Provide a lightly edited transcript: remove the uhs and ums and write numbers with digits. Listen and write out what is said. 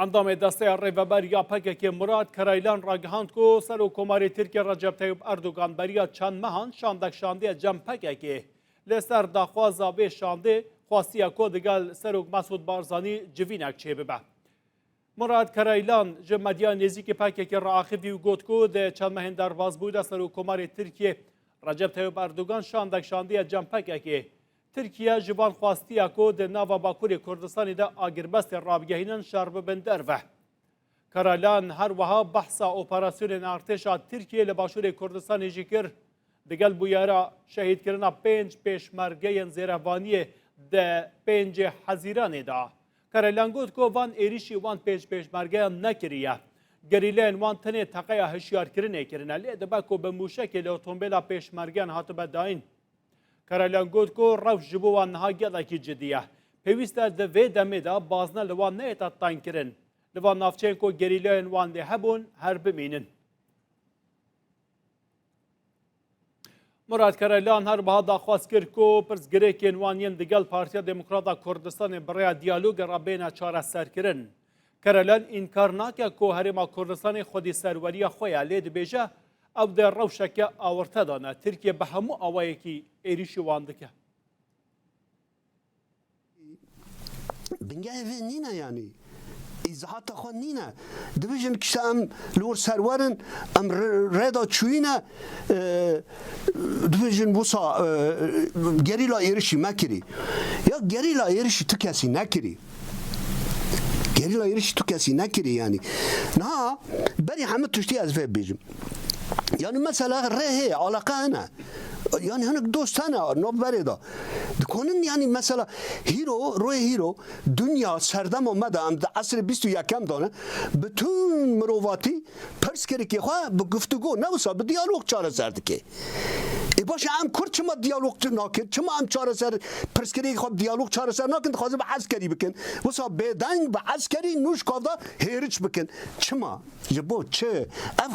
اندام دسته ریوبر یا پکک مراد کرایلان راگهاند کو سر و کماری ترکیه رجب طیب اردوغان بریا چند مهان شاندک شانده جم پکک لسر داخواز آبه شانده خواستی کو دگل سروک مسعود بارزانی جوینک چه ببه. مراد کرایلان جمدیا نزیک پکک را آخوی و گوت کو ده چند مهن در باز بوده سر و کماری ترکیه رجب طیب اردوغان شاندک شانده جم پکک ترکیه جوان خواستی کو ده ناوا باکوری کردستانی ده آگربست رابگهینن شرب بندر و کرایلان هر وها بحثا اپراسیون ارتشا ترکیه لباشور کردستان جکر دگل بویارا شهید کرنا 5 پیشمرگه زیروانی ده 5 حزیران دا کرایلان گوت کو وان ایریشی وان پیشمرگه نکریه گریلین وان تنه تقیا هشیار کرنه کرنه لی دبکو به موشک اتومبیلا پیشمرگه هاتو بداین کرایلان گوت کو روش جبوان نها گلکی جدیه پیوسته ده وی دمه دا بازنه لوان نه اتاتان کرن لوان نافچین کو گریلین وان ده هبون هر بمینن مراد کرایلان هر بها داخواست کرد کو پرسگریکین وانین دگل پارتیا دموکراتا کردستان برای دیالوگ را بین چاره سر کرن کرایلان انکار ناکه کو هرما کردستان خودی سروری خویا لید بیجه او در روشک آورته دانه ترکیه به همو آوایی که ایریشی واندکه بنگه اوه نینه یعنی ایزهات خود نینه دویجن کشته ام لور سرورن ام ردا چوینه دویجن بوسا گریلا ایریشی مکری یا گریلا ایریشی تو کسی نکری گریلا ایریشی تو کسی نکری یعنی نه بری همه تشتی از فیب بیجم yani mesela rehe alakana yani hani dostana ne bereda konun yani mesela hero dünya serdam olmadı am asr 21 dane bütün mrovati perskeri ki bu guftugو ne olsa bu diyalog çare serdi ki باشه ام کرد چما دیالوگ نکرد چما ام چاره سر پرسکری خود دیالوگ چاره سر نکرد خواسته به عسکری بکن وسا بدنگ به عسکری نوش کافدا هیرچ بکن چما جبو چه اف